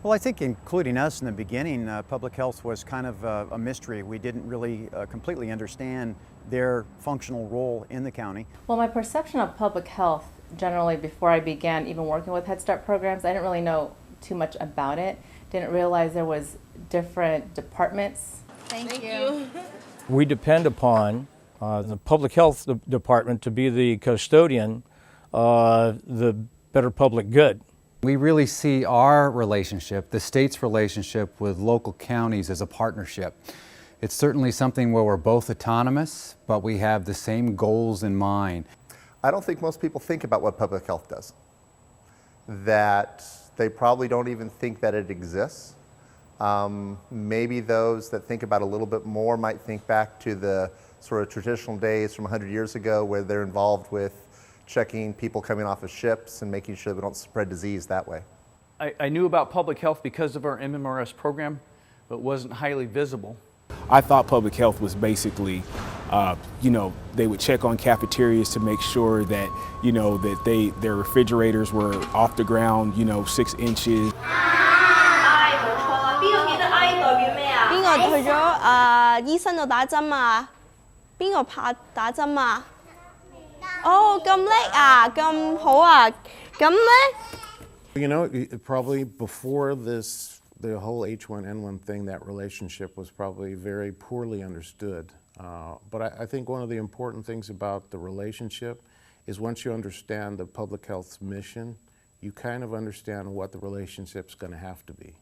Well, I think including us in the beginning, public health was kind of a mystery. We didn't really completely understand their functional role in the county. Well, my perception of public health generally before I began even working with Head Start programs, I didn't really know too much about it. Didn't realize there was different departments. Thank you. We depend upon the public health department to be the custodian of the better public good. We really see our relationship, the state's relationship with local counties, as a partnership. It's certainly something where we're both autonomous, but we have the same goals in mind. I don't think most people think about what public health does. That they probably don't even think that it exists. Maybe those that think about it a little bit more might think back to the sort of traditional days from 100 years ago where they're involved with checking people coming off of ships and making sure we don't spread disease that way. I knew about public health because of our MMRS program, but wasn't highly visible. I thought public health was basically, they would check on cafeterias to make sure that, that their refrigerators were off the ground, 6 inches. 邊個去咗醫生度打針啊？邊個怕打針啊？哦，咁叻啊，咁好啊，咁咧？ Probably before this, the whole H1N1 thing, that relationship was probably very poorly understood. But I think one of the important things about the relationship is once you understand the public health's mission, you kind of understand what the relationship's going to have to be.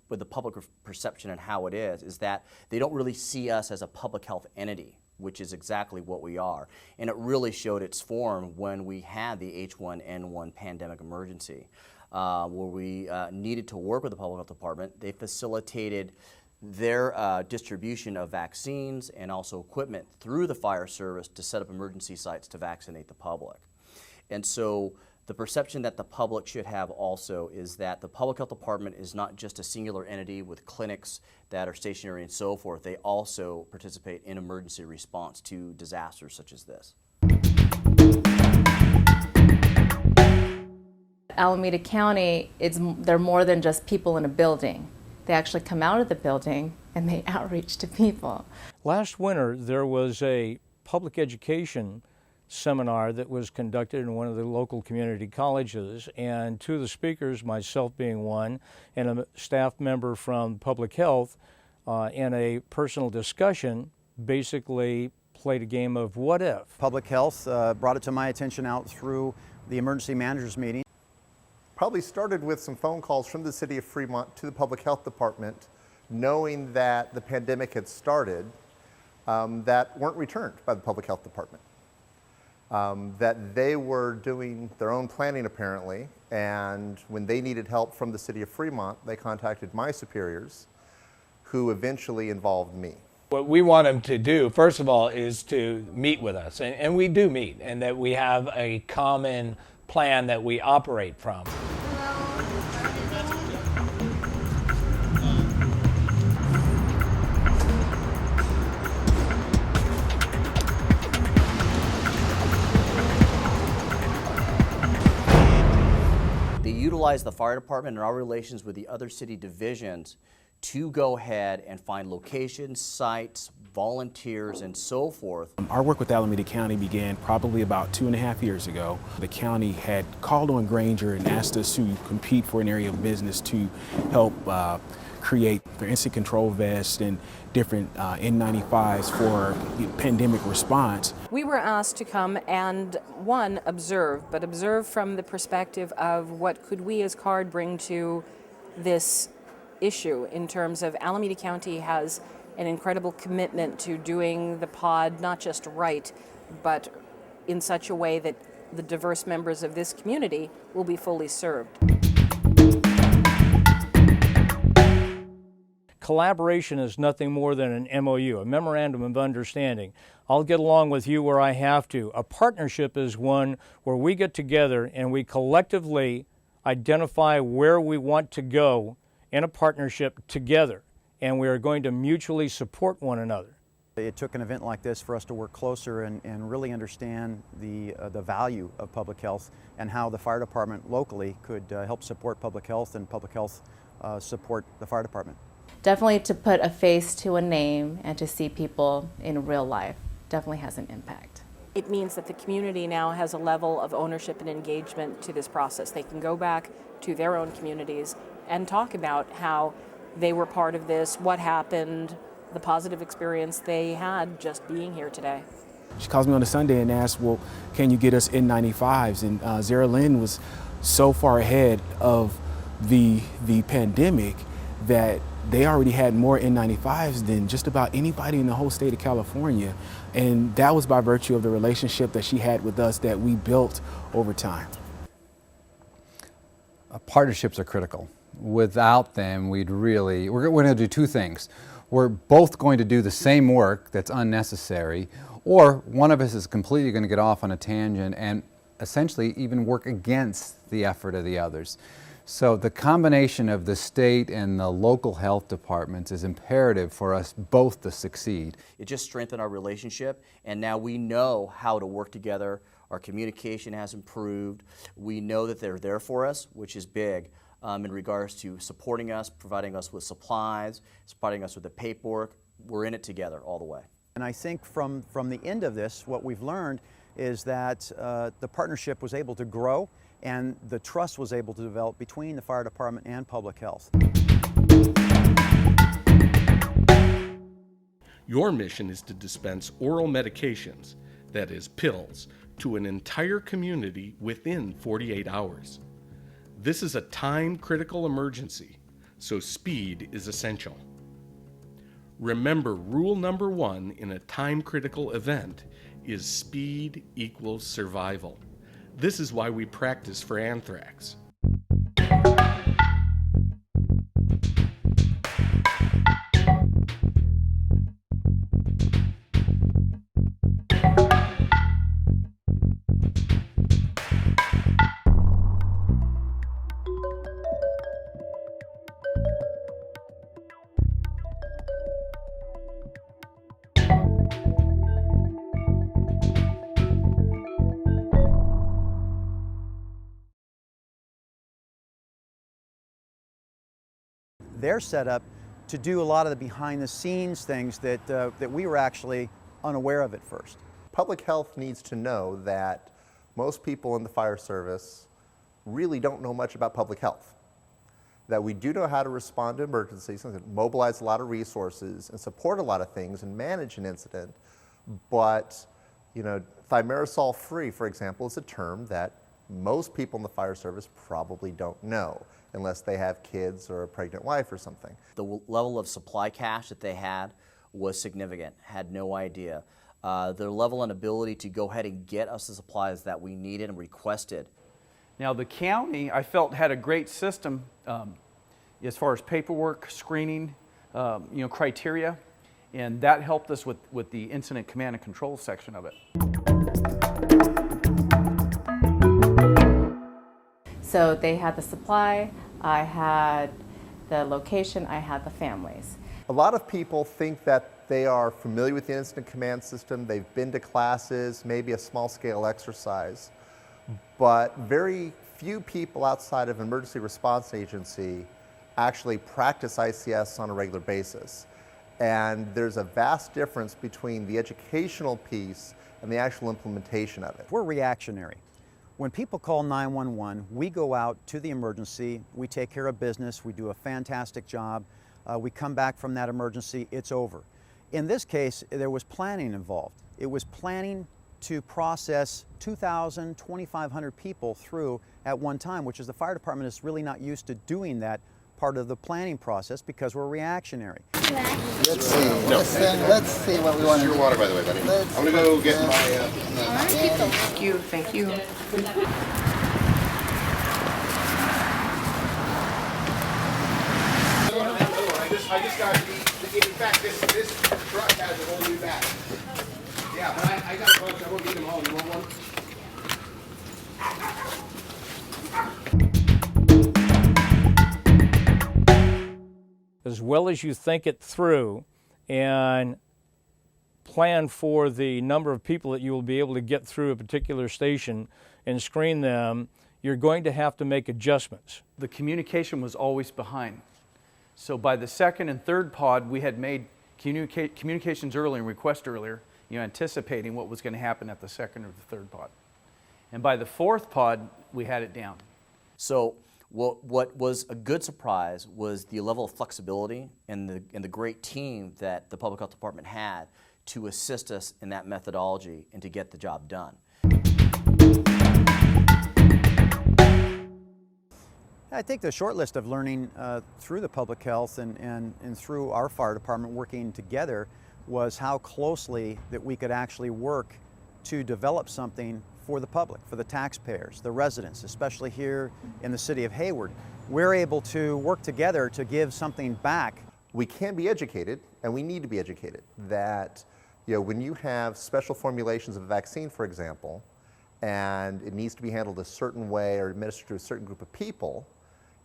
With the public perception and how it is that they don't really see us as a public health entity, which is exactly what we are. And it really showed its form when we had the H1N1 pandemic emergency, where we needed to work with the public health department. They facilitated their distribution of vaccines and also equipment through the fire service to set up emergency sites to vaccinate the public. And so the perception that the public should have also is that the public health department is not just a singular entity with clinics that are stationary and so forth. They also participate in emergency response to disasters such as this. Alameda County, they're more than just people in a building. They actually come out of the building and they outreach to people. Last winter, there was a public education seminar that was conducted in one of the local community colleges, and two of the speakers, myself being one, and a staff member from public health, in a personal discussion, basically played a game of what if. Public health brought it to my attention out through the emergency managers meeting. Probably started with some phone calls from the city of Fremont to the public health department, knowing that the pandemic had started, that weren't returned by the public health department. That they were doing their own planning apparently, and when they needed help from the city of Fremont, they contacted my superiors, who eventually involved me. What we want them to do, first of all, is to meet with us, and we do meet, and that we have a common plan that we operate from. They utilize the fire department and our relations with the other city divisions to go ahead and find locations, sites, volunteers, and so forth. Our work with Alameda County began probably about 2.5 years ago. The county had called on Granger and asked us to compete for an area of business to help create their instant control vests and different N95s for pandemic response. We were asked to come and, one, observe, but observe from the perspective of what could we as CARD bring to this issue in terms of Alameda County has an incredible commitment to doing the pod not just right, but in such a way that the diverse members of this community will be fully served. Collaboration is nothing more than an MOU, a memorandum of understanding. I'll get along with you where I have to. A partnership is one where we get together and we collectively identify where we want to go in a partnership together, and we are going to mutually support one another. It took an event like this for us to work closer and really understand the value of public health and how the fire department locally could help support public health and public health support the fire department. Definitely to put a face to a name and to see people in real life definitely has an impact. It means that the community now has a level of ownership and engagement to this process. They can go back to their own communities and talk about how they were part of this, what happened, the positive experience they had just being here today. She calls me on a Sunday and asks, well, can you get us N95s? And Zara Lynn was so far ahead of the pandemic that they already had more N95s than just about anybody in the whole state of California. And that was by virtue of the relationship that she had with us that we built over time. Partnerships are critical. Without them, we're going to do two things. We're both going to do the same work that's unnecessary, or one of us is completely going to get off on a tangent and essentially even work against the effort of the others. So the combination of the state and the local health departments is imperative for us both to succeed. It just strengthened our relationship, and now we know how to work together. Our communication has improved. We know that they're there for us, which is big in regards to supporting us, providing us with supplies, supporting us with the paperwork. We're in it together all the way. And I think from the end of this, what we've learned is that the partnership was able to grow and the trust was able to develop between the fire department and public health. Your mission is to dispense oral medications, that is pills, to an entire community within 48 hours. This is a time-critical emergency, so speed is essential. Remember, rule number one in a time-critical event is speed equals survival. This is why we practice for anthrax. They're set up to do a lot of the behind-the-scenes things that we were actually unaware of at first. Public health needs to know that most people in the fire service really don't know much about public health. That we do know how to respond to emergencies, and mobilize a lot of resources and support a lot of things and manage an incident, but thimerosal-free, for example, is a term that most people in the fire service probably don't know unless they have kids or a pregnant wife or something. The level of supply cache that they had was significant, had no idea. Their level and ability to go ahead and get us the supplies that we needed and requested. Now the county, I felt, had a great system as far as paperwork, screening, criteria, and that helped us with the incident command and control section of it. So they had the supply, I had the location, I had the families. A lot of people think that they are familiar with the incident command system, they've been to classes, maybe a small scale exercise, but very few people outside of an emergency response agency actually practice ICS on a regular basis. And there's a vast difference between the educational piece and the actual implementation of it. We're reactionary. When people call 911, we go out to the emergency, we take care of business, we do a fantastic job, we come back from that emergency, it's over. In this case, there was planning involved. It was planning to process 2,000, 2,500 people through at one time, which is the fire department is really not used to doing that part of the planning process because we're reactionary. Let's see what we want to do. Your water, by the way, buddy. I'm gonna go get my. Thank you. Thank you. I just got in fact, this truck has a whole new batch. Yeah, but I got a bunch. I won't get them all. You want one? As well as you think it through and plan for the number of people that you will be able to get through a particular station and screen them, you're going to have to make adjustments. The communication was always behind. So by the second and third pod, we had made communications earlier and requests earlier, anticipating what was going to happen at the second or the third pod. And by the fourth pod, we had it down. So what was a good surprise was the level of flexibility and the great team that the Public Health Department had to assist us in that methodology and to get the job done. I think the short list of learning through the public health and through our fire department working together was how closely that we could actually work to develop something for the public, for the taxpayers, the residents, especially here in the city of Hayward. We're able to work together to give something back. We can be educated, and we need to be educated, that when you have special formulations of a vaccine, for example, and it needs to be handled a certain way or administered to a certain group of people,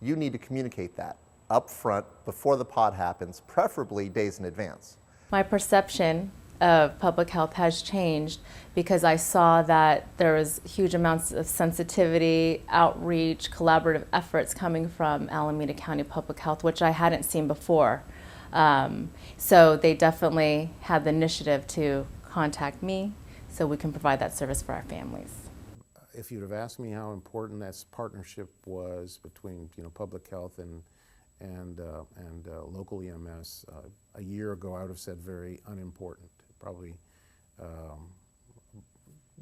you need to communicate that up front before the pod happens, preferably days in advance. My perception of public health has changed because I saw that there was huge amounts of sensitivity, outreach, collaborative efforts coming from Alameda County Public Health, which I hadn't seen before. So they definitely had the initiative to contact me so we can provide that service for our families. If you'd have asked me how important that partnership was between public health and local EMS a year ago, I would have said very unimportant. Probably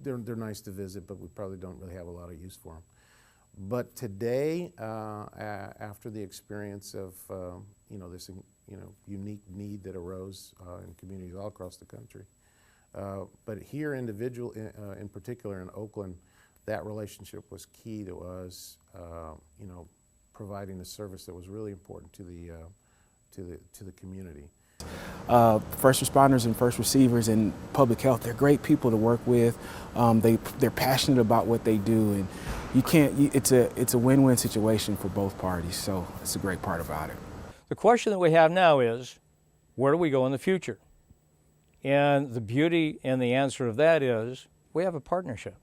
they're nice to visit, but we probably don't really have a lot of use for them. But today, after the experience of this unique need that arose in communities all across the country, but here in particular in Oakland, that relationship was key to us, providing a service that was really important to the community. First responders and first receivers in public health, they're great people to work with. They're passionate about what they do, and it's a win-win situation for both parties, so it's a great part about it. The question that we have now is, where do we go in the future? And the beauty and the answer of that is, we have a partnership.